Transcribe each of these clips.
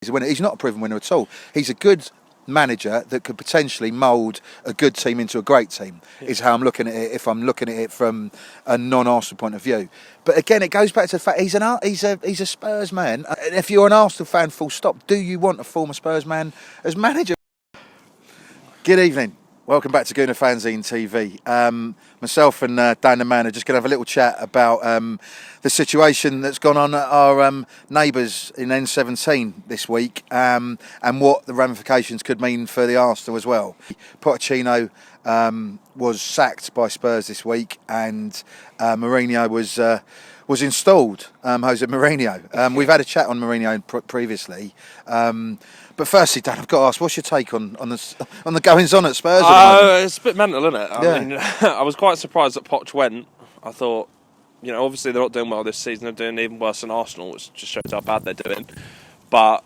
He's a winner. He's not a proven winner at all. He's a good manager that could potentially mould a good team into a great team, is how I'm looking at it, if I'm looking at it from a non-Arsenal point of view. But again, it goes back to the fact he's a Spurs man. And if you're an Arsenal fan, full stop, do you want a former Spurs man as manager? Good evening. Welcome back to Gooner Fanzine TV. Myself and Dan the Man are just going to have a little chat about the situation that's gone on at our neighbours in N17 this week, and what the ramifications could mean for the Arsenal as well. Pochettino was sacked by Spurs this week, and Mourinho was installed. Jose Mourinho. We've had a chat on Mourinho previously. But firstly, Dan, I've got to ask, what's your take on the goings on at Spurs? It's a bit mental, isn't it? I mean, I was quite surprised that Poch went. I thought, obviously they're not doing well this season. They're doing even worse than Arsenal, which just shows how bad they're doing. But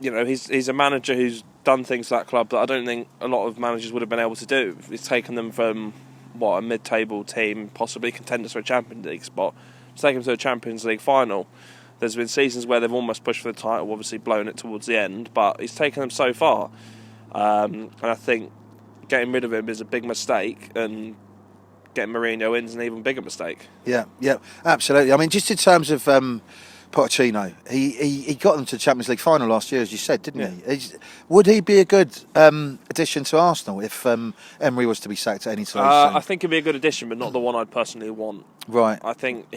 he's a manager who's done things to that club that I don't think a lot of managers would have been able to do. He's taken them from a mid-table team, possibly contenders for a Champions League spot, to take them to a Champions League final. There's been seasons where they've almost pushed for the title, obviously blown it towards the end, but he's taken them so far. And I think getting rid of him is a big mistake, and getting Mourinho in is an even bigger mistake. Yeah, absolutely. I mean, just in terms of Pochettino, he got them to the Champions League final last year, as you said, didn't he? Would he be a good addition to Arsenal if Emery was to be sacked at any time soon? I think he'd be a good addition, but not the one I'd personally want. Right. I think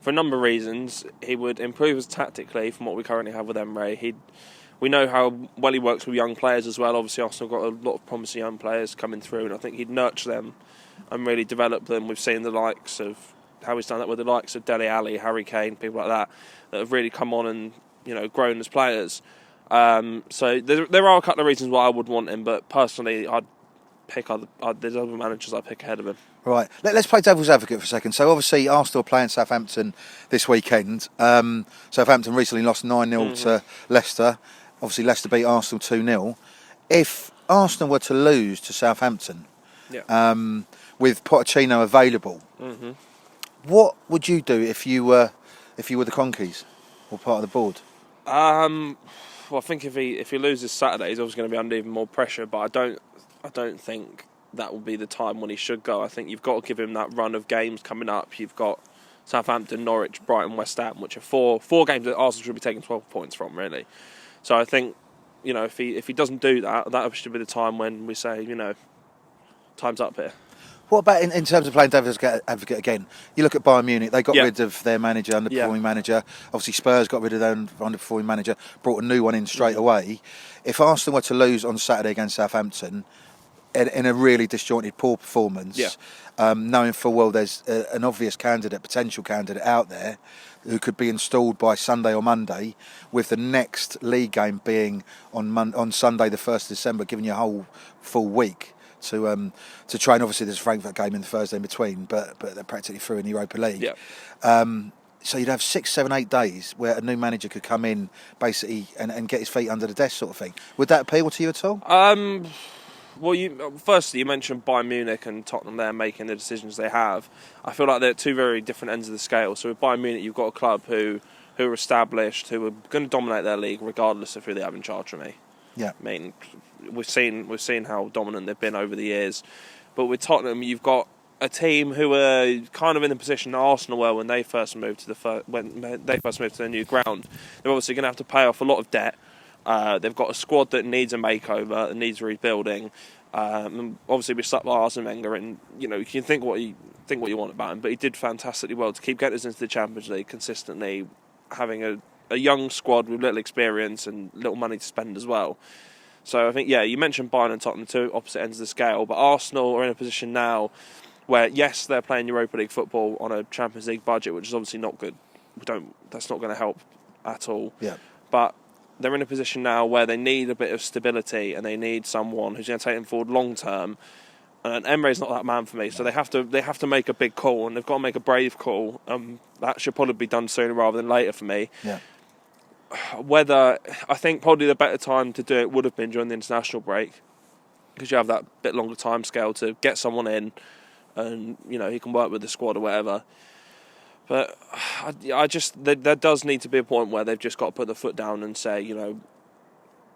for a number of reasons, he would improve us tactically from what we currently have with Emery. We know how well he works with young players as well. Obviously, Arsenal got a lot of promising young players coming through, and I think he'd nurture them and really develop them. We've seen the likes of how he's done that with the likes of Dele Alli, Harry Kane, people like that have really come on and grown as players. So there are a couple of reasons why I would want him, but personally, there's other managers I'd pick ahead of him. Right. Let's play devil's advocate for a second. So obviously Arsenal are playing Southampton this weekend. Southampton recently lost 9-0 to Leicester. Obviously Leicester beat Arsenal 2-0. If Arsenal were to lose to Southampton, with Pochettino available, what would you do if you were the Conkeys or part of the board? Well, I think if he loses Saturday, he's obviously going to be under even more pressure. But I don't think that will be the time when he should go. I think you've got to give him that run of games coming up. You've got Southampton, Norwich, Brighton, West Ham, which are four games that Arsenal should be taking 12 points from, really. So I think, if he doesn't do that, that should be the time when we say, time's up here. What about in terms of playing devil's advocate again? You look at Bayern Munich, they got rid of their manager, underperforming manager. Obviously Spurs got rid of their underperforming manager, brought a new one in straight away. If Arsenal were to lose on Saturday against Southampton in a really disjointed, poor performance, knowing full well there's an obvious potential candidate out there who could be installed by Sunday or Monday, with the next league game being on Sunday the 1st of December, giving you a whole full week to train. Obviously there's a Frankfurt game in the Thursday in between, but they're practically through in the Europa League. So you'd have 6, 7, 8 days where a new manager could come in basically and get his feet under the desk, sort of thing. Would that appeal to you at all? Well, firstly, you mentioned Bayern Munich and Tottenham there making the decisions they have. I feel like they're at two very different ends of the scale. So with Bayern Munich, you've got a club who are established, who are going to dominate their league regardless of who they have in charge for me. Yeah. I mean, we've seen how dominant they've been over the years. But with Tottenham, you've got a team who are kind of in the position that Arsenal were when they first moved to their new ground. They're obviously going to have to pay off a lot of debt. They've got a squad that needs a makeover, that needs rebuilding. Obviously, we stuck by Arsene Wenger, and you can think what you want about him, but he did fantastically well to keep getting us into the Champions League consistently, having a young squad with little experience and little money to spend as well. So I think, you mentioned Bayern and Tottenham, two opposite ends of the scale, but Arsenal are in a position now where, yes, they're playing Europa League football on a Champions League budget, which is obviously not good. That's not going to help at all. Yeah. But they're in a position now where they need a bit of stability and they need someone who's going to take them forward long term. And Emery's not that man for me, so they have to make a big call, and they've got to make a brave call. That should probably be done sooner rather than later for me. Yeah. I think probably the better time to do it would have been during the international break, because you have that bit longer time scale to get someone in, and he can work with the squad or whatever. But I just there does need to be a point where they've just got to put the foot down and say,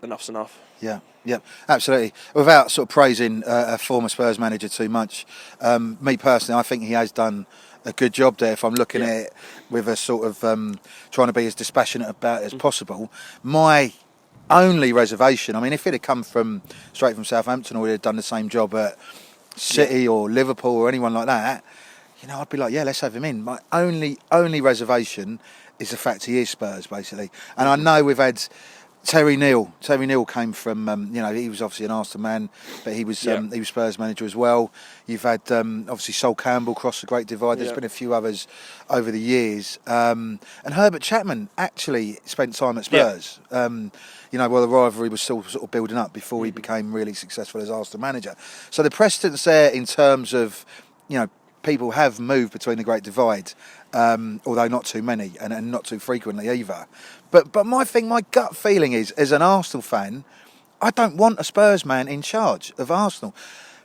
enough's enough. Yeah, absolutely. Without sort of praising a former Spurs manager too much, me personally, I think he has done a good job there. If I'm looking at it with a sort of trying to be as dispassionate about it as possible, my only reservation, I mean, if it had come straight from Southampton, or he'd have done the same job at City or Liverpool or anyone like that, I'd be like, yeah, let's have him in. My only reservation is the fact he is Spurs, basically. And I know we've had Terry Neal. Terry Neal came from, he was obviously an Arsenal man, but he was Spurs manager as well. You've had obviously Sol Campbell cross the Great Divide. There's been a few others over the years, and Herbert Chapman actually spent time at Spurs. While the rivalry was still sort of building up before he became really successful as Arsenal manager. So the precedence there in terms of, people have moved between the Great Divide, although not too many and not too frequently either. But my gut feeling is, as an Arsenal fan, I don't want a Spurs man in charge of Arsenal.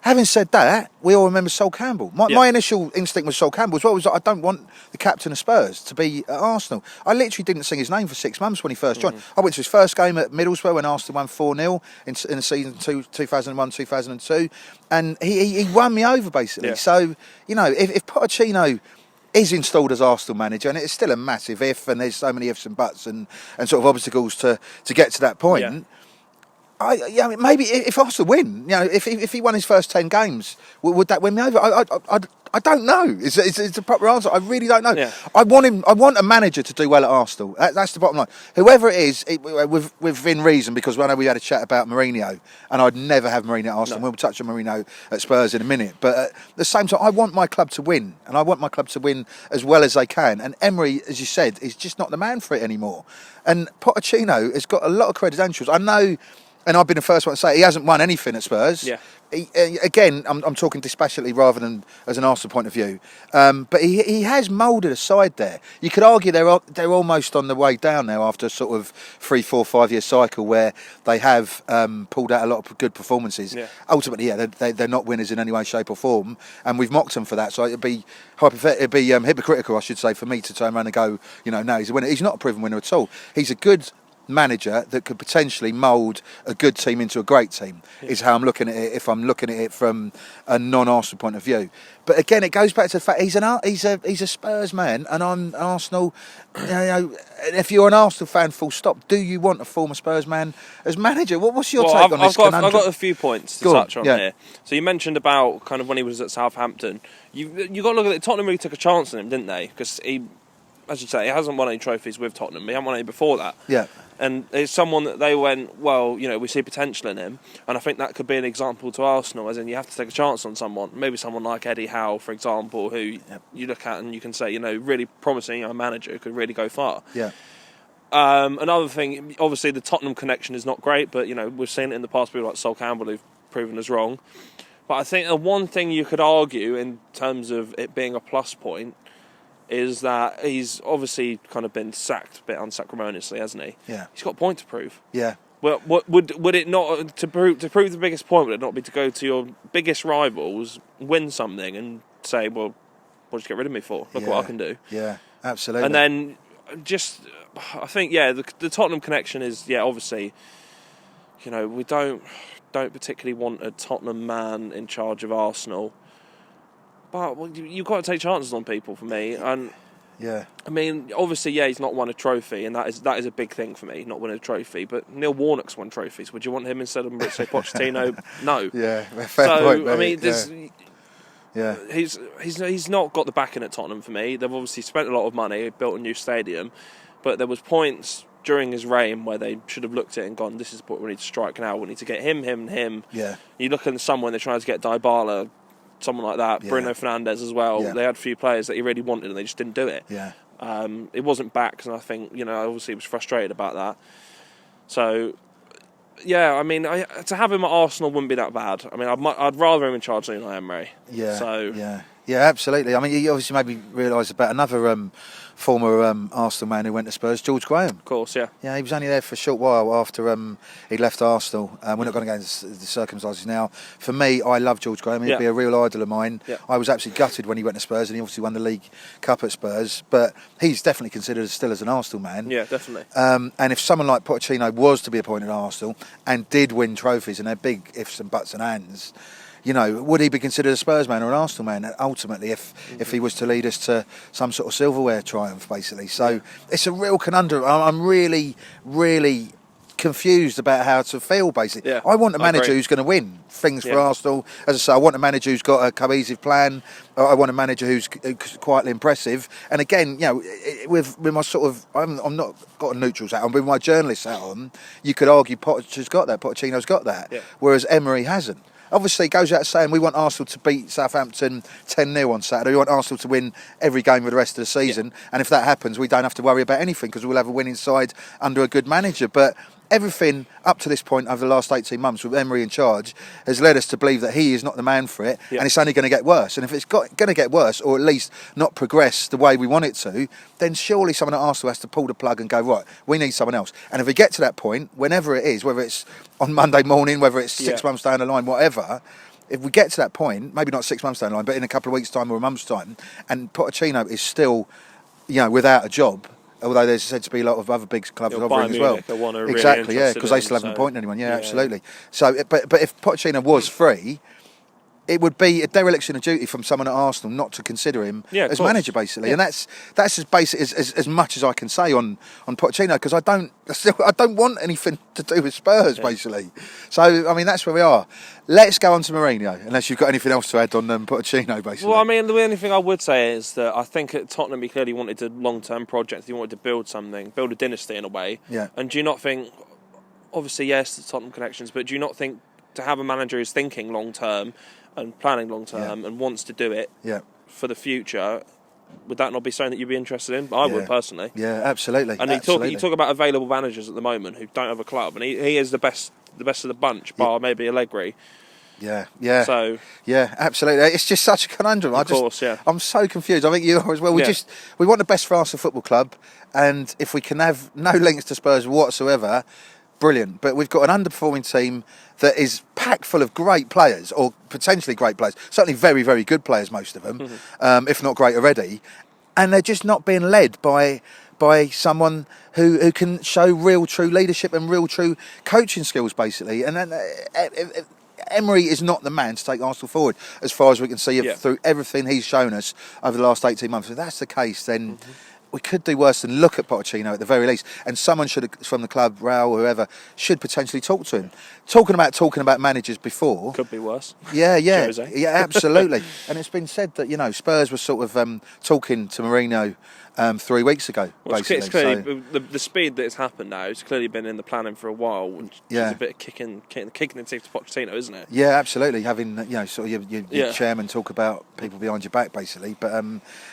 Having said that, we all remember Sol Campbell. My initial instinct was Sol Campbell as well. Was like, I don't want the captain of Spurs to be at Arsenal. I literally didn't sing his name for 6 months when he first joined. I went to his first game at Middlesbrough when Arsenal won 4-0 in the season 2001-2002, and he won me over basically. So if Pochettino is installed as Arsenal manager, and it's still a massive if, and there's so many ifs and buts and sort of obstacles to get to that point. Maybe if Arsenal win, if he won his first 10 games, would that win me over? I don't know. It's a proper answer. I really don't know. Yeah. I want a manager to do well at Arsenal. That's the bottom line. Whoever it is, within reason, because I know we had a chat about Mourinho, and I'd never have Mourinho at Arsenal. We'll touch on Mourinho at Spurs in a minute. But at the same time, I want my club to win, and I want my club to win as well as they can. And Emery, as you said, is just not the man for it anymore. And Pochettino has got a lot of credentials. I know. And I've been the first one to say he hasn't won anything at Spurs. Yeah. Again, I'm talking dispassionately rather than as an Arsenal point of view. But he has moulded a side there. You could argue they're almost on the way down now after a sort of 3, 4, 5 year cycle where they have pulled out a lot of good performances. Yeah. Ultimately, they're not winners in any way, shape or form, and we've mocked them for that. So it'd be hypocritical, I should say, for me to turn around and go, no, he's a winner. He's not a proven winner at all. He's a good manager that could potentially mould a good team into a great team, is how I'm looking at it if I'm looking at it from a non-Arsenal point of view. But again, it goes back to the fact he's a Spurs man, and I'm Arsenal. If you're an Arsenal fan, full stop, do you want a former Spurs man as manager? What's your take on this conundrum? I've got a few points to touch on here. So you mentioned about kind of when he was at Southampton. You got to look at it. Tottenham really took a chance on him, didn't they? Because he, as you say, he hasn't won any trophies with Tottenham. He hasn't won any before that. Yeah. And it's someone that they went, we see potential in him. And I think that could be an example to Arsenal, as in you have to take a chance on someone. Maybe someone like Eddie Howe, for example, who you look at and you can say, really promising a manager who could really go far. Yeah. Another thing, obviously the Tottenham connection is not great, but, we've seen it in the past, people like Sol Campbell who've proven us wrong. But I think the one thing you could argue in terms of it being a plus point is that he's obviously kind of been sacked a bit unsacrimoniously, hasn't he? Yeah. He's got a point to prove. Yeah. Well, would it not to prove the biggest point? Would it not be to go to your biggest rivals, win something, and say, "Well, what did you get rid of me for? Look what I can do." Yeah, absolutely. And then I think the Tottenham connection is obviously, we don't particularly want a Tottenham man in charge of Arsenal. But you've got to take chances on people for me, and I mean, obviously, he's not won a trophy, and that is a big thing for me, not winning a trophy. But Neil Warnock's won trophies. Would you want him instead of Mauricio Pochettino? No. Yeah, fair point, mate. I mean, he's not got the backing at Tottenham for me. They've obviously spent a lot of money, built a new stadium, but there was points during his reign where they should have looked at it and gone, "This is what we need to strike now. We need to get him, and him." Yeah. You look at someone they're trying to get Dybala. Someone like that, Bruno Fernandes as well. Yeah. They had a few players that he really wanted and they just didn't do it. Yeah. It wasn't back, and I think, obviously he was frustrated about that. So, I mean, to have him at Arsenal wouldn't be that bad. I mean, I'd rather him in charge than Unai Emery. Yeah. So, Yeah, absolutely. I mean, you obviously made me realise about another former Arsenal man who went to Spurs, George Graham. Of course, yeah. Yeah, he was only there for a short while after he left Arsenal. We're not going to go into the circumstances now. For me, I love George Graham. He'd be a real idol of mine. Yeah. I was absolutely gutted when he went to Spurs, and he obviously won the League Cup at Spurs. But he's definitely considered still as an Arsenal man. Yeah, definitely. And if someone like Pochettino was to be appointed at Arsenal and did win trophies, and they're big ifs and buts and ands, you know, would he be considered a Spurs man or an Arsenal man ultimately if he was to lead us to some sort of silverware triumph, basically? So it's a real conundrum. I'm really, really confused about how to feel, basically. Yeah, I want a manager who's going to win things for Arsenal. As I say, I want a manager who's got a cohesive plan. I want a manager who's quietly impressive. And again, you know, with my sort of, I'm not got a neutrals hat on, but with my journalist hat on, you could argue Poch has got that, Pochettino's got that, whereas Emery hasn't. Obviously, it goes out saying we want Arsenal to beat Southampton 10-0 on Saturday. We want Arsenal to win every game for the rest of the season. Yeah. And if that happens, we don't have to worry about anything because we'll have a winning side under a good manager. But everything up to this point over the last 18 months with Emery in charge has led us to believe that he is not the man for it, and it's only going to get worse. And if it's going to get worse, or at least not progress the way we want it to, then surely someone at Arsenal has to pull the plug and go, right, we need someone else. And if we get to that point, whenever it is, whether it's on Monday morning, whether it's 6 months down the line, whatever, if we get to that point, maybe not 6 months down the line, but in a couple of weeks' time or a month's time, and Pochettino is still, you know, without a job, although there's said to be a lot of other big clubs offering as well. Exactly, yeah, because they still haven't appointed anyone. Yeah, absolutely. So, but if Pochettino was free, it would be a dereliction of duty from someone at Arsenal not to consider him as manager, basically. And that's as basic as much as I can say on Pochettino, because I don't want anything to do with Spurs, basically. So I mean, that's where we are. Let's go on to Mourinho, unless you've got anything else to add on Pochettino, basically. Well, I mean, the only thing I would say is that I think at Tottenham he clearly wanted a long-term project. He wanted to build something, build a dynasty in a way. Yeah. And do you not think, obviously, yes, the Tottenham connections, but do you not think to have a manager who's thinking long-term and planning long-term and wants to do it for the future, would that not be something that you'd be interested in? I would, personally. Yeah, absolutely. And you talk about available managers at the moment who don't have a club, and he is the best of the bunch, bar maybe Allegri. Yeah. So absolutely. It's just such a conundrum. I'm so confused. I think you are as well. We want the best for Arsenal Football Club, and if we can have no links to Spurs whatsoever, brilliant. But we've got an underperforming team that is packed full of great players, or potentially great players. Certainly very, very good players, most of them, if not great already. And they're just not being led by someone who can show real, true leadership and real, true coaching skills, basically. And then Emery is not the man to take Arsenal forward, as far as we can see through everything he's shown us over the last 18 months. If that's the case, then we could do worse than look at Pochettino at the very least. And someone should, from the club, Raul, whoever, should potentially talk to him. Talking about managers before could be worse. Yeah, absolutely. And it's been said that, you know, Spurs were sort of talking to Mourinho 3 weeks ago. Well, basically. It's clearly the speed that it's happened now. It's clearly been in the planning for a while. Which is a bit of kicking the teeth to Pochettino, isn't it? Yeah, absolutely. Having sort of your chairman talk about people behind your back, basically. But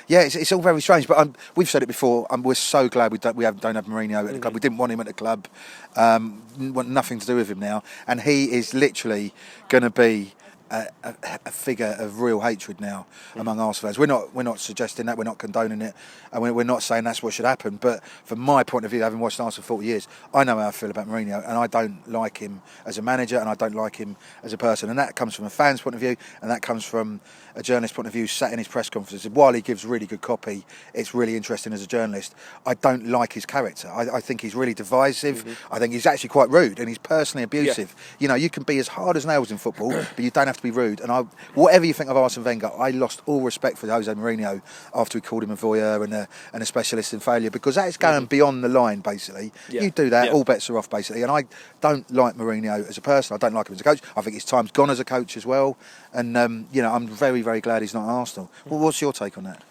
it's all very strange. But we've said it before. We're so glad we don't have Mourinho at the club. We didn't want him at the club. Want nothing to do with him now, and he is literally going to be a figure of real hatred now among Arsenal fans. We're not suggesting that, we're not condoning it, and we're not saying that's what should happen. But from my point of view, having watched Arsenal for 40 years, I know how I feel about Mourinho, and I don't like him as a manager, and I don't like him as a person. And that comes from a fan's point of view, and that comes from a journalist's point of view. Sat in his press conferences, while he gives really good copy, it's really interesting as a journalist. I don't like his character. I think he's really divisive. I think he's actually quite rude, and he's personally abusive. You know, you can be as hard as nails in football, but you don't have to be rude. And whatever you think of Arsene Wenger, I lost all respect for Jose Mourinho after we called him a voyeur and a specialist in failure, because that is going beyond the line, basically. You do that, all bets are off, basically. And I don't like Mourinho as a person. I don't like him as a coach. I think his time's gone as a coach as well. And I'm very, very glad he's not at Arsenal. Well, what's your take on that?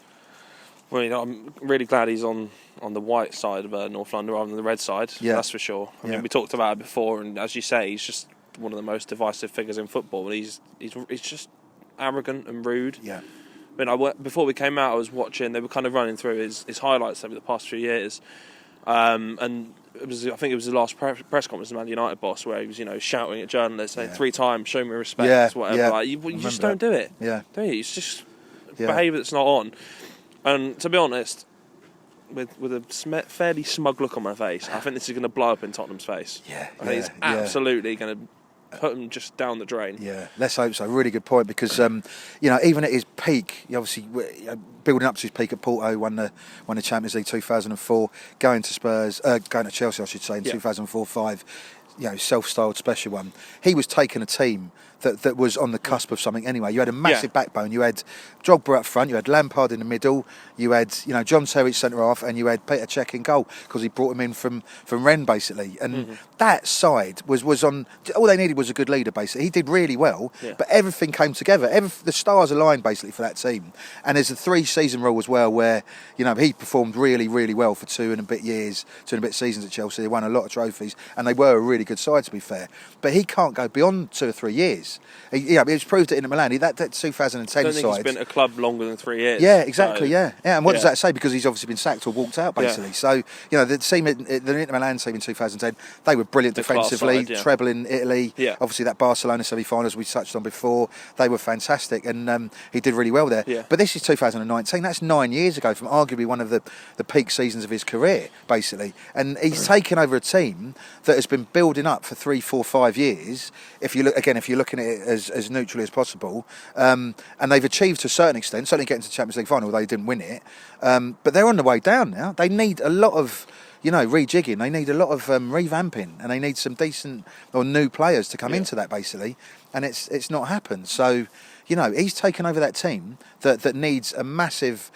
Well, I'm really glad he's on the white side of North London rather than the red side. Yeah, that's for sure. I mean, we talked about it before, and as you say, he's just one of the most divisive figures in football. And he's just arrogant and rude. Yeah. I mean, before we came out, I was watching. They were kind of running through his highlights over the past few years, and I think it was the last press conference of the Man United boss, where he was shouting at journalists, saying 3 times, "Show me respect," whatever. Like, you just don't do it. Yeah. Do you? It's just behaviour that's not on. And to be honest, with a fairly smug look on my face, I think this is going to blow up in Tottenham's face. I think it's absolutely going to put them just down the drain. Yeah, let's hope so. Really good point, because even at his peak, he obviously building up to his peak at Porto, won the Champions League 2004, going to Spurs, going to Chelsea, I should say, in 2004-05. Self-styled special one. He was taking a team that was on the cusp of something anyway. You had a massive backbone. You had Drogba up front, you had Lampard in the middle, you had John Terry centre half, and you had Peter Cech in goal, because he brought him in from Rennes basically. And that side was on. All they needed was a good leader basically. He did really well, but everything came together. The stars aligned basically for that team. And there's a 3-season rule as well, where he performed really, really well for 2 and a bit seasons at Chelsea. They won a lot of trophies, and they were a really good side, to be fair. But he can't go beyond 2 or 3 years. He was proved it in Milan. That 2010 I don't think side. he's been at a club longer than 3 years. Yeah, exactly. So, and what does that say? Because he's obviously been sacked or walked out, basically. So the team, the Inter Milan team in 2010, they were brilliant defensively, treble in Italy. Yeah. Obviously that Barcelona semi-finals we touched on before, they were fantastic, and he did really well there. Yeah. But this is 2019. That's 9 years ago from arguably one of the peak seasons of his career, basically. And he's taken over a team that has been building up for 3, 4, 5 years. If you're looking at it as neutrally as possible, and they've achieved to a certain extent, certainly getting to the Champions League final, although they didn't win it. But they're on the way down now. They need a lot of rejigging. They need a lot of revamping, and they need some decent or new players to come into that basically. And it's not happened. So he's taken over that team that needs a massive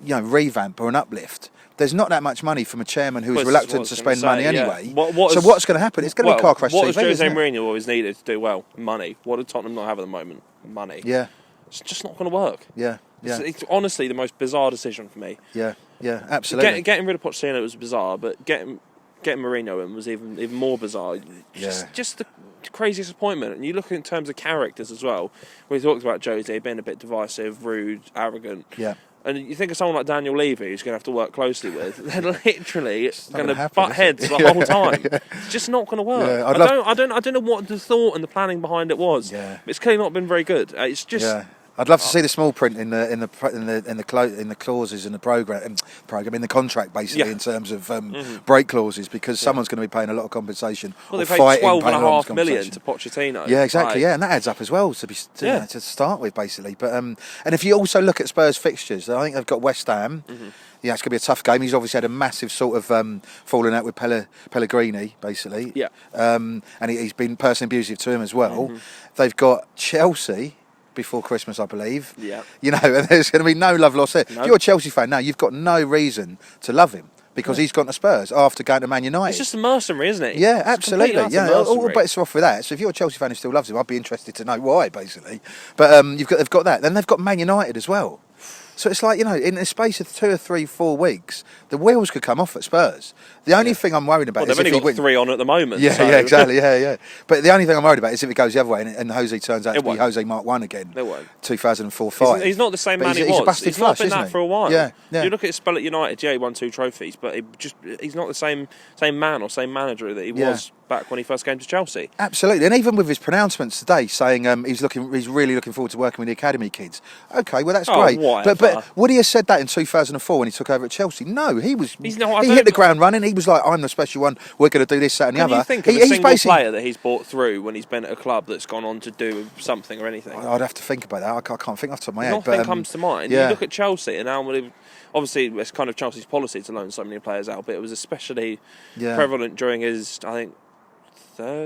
revamp or an uplift. There's not that much money from a chairman who's reluctant to spend money anyway. So what's going to happen? It's going to be car crash TV. What does Jose Mourinho always needed to do well? Money. What did Tottenham not have at the moment? Money. Yeah. It's just not going to work. Yeah. It's honestly the most bizarre decision for me. Yeah, absolutely. Getting rid of Pochettino was bizarre, but getting Mourinho in was even more bizarre. Just the craziest appointment. And you look in terms of characters as well. We talked about Jose being a bit divisive, rude, arrogant. Yeah. And you think of someone like Daniel Levy, who's going to have to work closely with, they're literally going to butt heads the whole time. It's just not going to work. Yeah, I don't know what the thought and the planning behind it was. Yeah. It's clearly not been very good. It's just. Yeah. I'd love to see the small print in the clauses in the program in the contract basically in terms of break clauses, because someone's going to be paying a lot of compensation. Well, they paid $12.5 million to Pochettino. Yeah, exactly. And that adds up as well to start with basically. But and if you also look at Spurs fixtures, I think they've got West Ham. Yeah, it's going to be a tough game. He's obviously had a massive sort of falling out with Pellegrini, basically. Yeah. And he's been personally abusive to him as well. They've got Chelsea before Christmas, I believe. Yeah. And there's going to be no love lost there. Nope. If you're a Chelsea fan now, you've got no reason to love him, because he's gone to Spurs after going to Man United. It's just a mercenary, isn't it? Yeah, absolutely. Yeah, all bets are off with that. So if you're a Chelsea fan who still loves him, I'd be interested to know why, basically. But they've got that. Then they've got Man United as well. So it's like, in the space of 2 or 3, 4 weeks, the wheels could come off at Spurs. The only thing I'm worried about is they've only got 3 on at the moment. Yeah, exactly. Yeah. But the only thing I'm worried about is if it goes the other way and Jose turns out to be Jose Mark 1 again. It won't. 2004-05. He's not the same man he was. He's not been that for a while. Yeah. You look at Spell at United, he won 2 trophies, but he's not the same man or same manager that he was back when he first came to Chelsea. Absolutely. And even with his pronouncements today saying he's really looking forward to working with the academy kids. Okay, well that's great. But would he have said that in 2004 when he took over at Chelsea? No, he hit the ground running. He was like, I'm the special one, we're going to do this, that and the other. Can you think of a single player that he's brought through when he's been at a club that's gone on to do something or anything? I'd have to think about that. I can't think off the top of my head. Nothing comes to mind. You look at Chelsea and now, obviously it's kind of Chelsea's policy to loan so many players out, but it was especially prevalent during his, I think,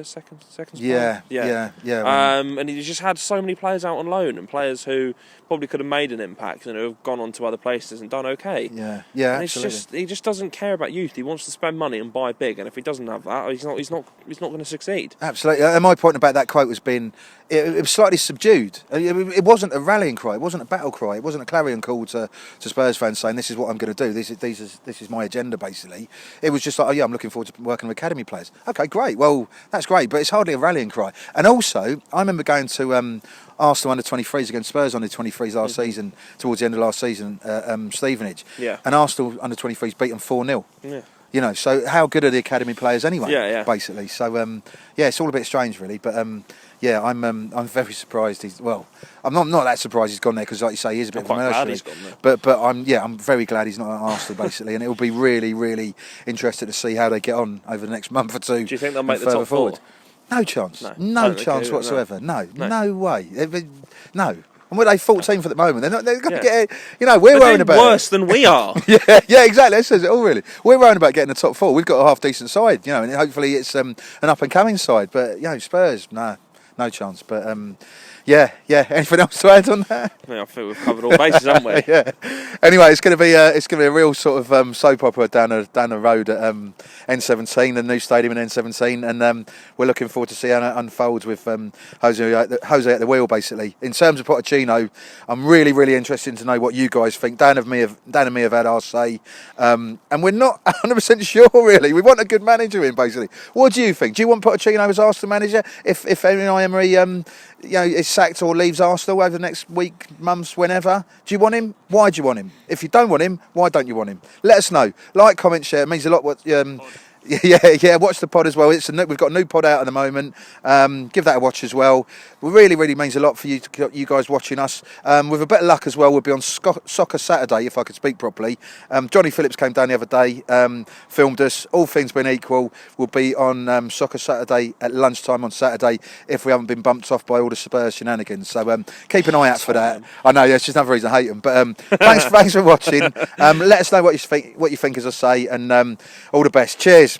second spell. Yeah. And he just had so many players out on loan, and players who probably could have made an impact and who have gone on to other places and done okay. Yeah, and absolutely. He just doesn't care about youth. He wants to spend money and buy big, and if he doesn't have that, he's not going to succeed. Absolutely. And my point about that quote was it was slightly subdued. It wasn't a rallying cry. It wasn't a battle cry. It wasn't a clarion call to Spurs fans saying this is what I'm going to do. This is my agenda basically. It was just like, I'm looking forward to working with academy players. Okay, great. Well, that's great, but it's hardly a rallying cry. And also, I remember going to Arsenal under-23s against Spurs under-23s last season, towards the end of last season, Stevenage. Yeah. And Arsenal under-23s beat them 4-0. Yeah. You know, so how good are the academy players anyway? Yeah. Basically, so it's all a bit strange, really. But I'm very surprised. I'm not that surprised he's gone there because, like you say, he is a bit of a mercenary. He's gone there. But I'm very glad he's not at Arsenal, basically, and it will be really, really interesting to see how they get on over the next month or two. Do you think they'll make the top four? No chance. No chance whatsoever. No way. No. And we're 14th at the moment. They're going to get. We're worrying about worse than we are. yeah, exactly. That says it all, really. We're worrying about getting the top four. We've got a half decent side, and hopefully it's an up and coming side. But Spurs, no chance. But anything else to add on that? Yeah, I think we've covered all bases, haven't we? Yeah. Anyway, it's going to be a real sort of soap opera down the road at N17, the new stadium in N17, and we're looking forward to see how it unfolds with Jose at the wheel. Basically, in terms of Pochettino, I'm really, really interested to know what you guys think. Dan and me have had our say, and we're not 100% sure really. We want a good manager in, basically. What do you think? Do you want Pochettino as Arsenal manager if Unai Emery is sacked or leaves Arsenal over the next week, months, whenever? Do you want him? Why do you want him? If you don't want him, why don't you want him? Let us know. Like, comment, share. It means a lot. Watch the pod as well. We've got a new pod out at the moment. Give that a watch as well. It really, really means a lot for you guys watching us. With a bit of luck as well, we'll be on Soccer Saturday, if I could speak properly. Johnny Phillips came down the other day, filmed us. All things being equal, we'll be on Soccer Saturday at lunchtime on Saturday if we haven't been bumped off by all the Spurs shenanigans. So keep an eye out for that. I know, it's just another reason I hate them. But thanks for watching. Let us know what you think, as I say, and all the best. Cheers.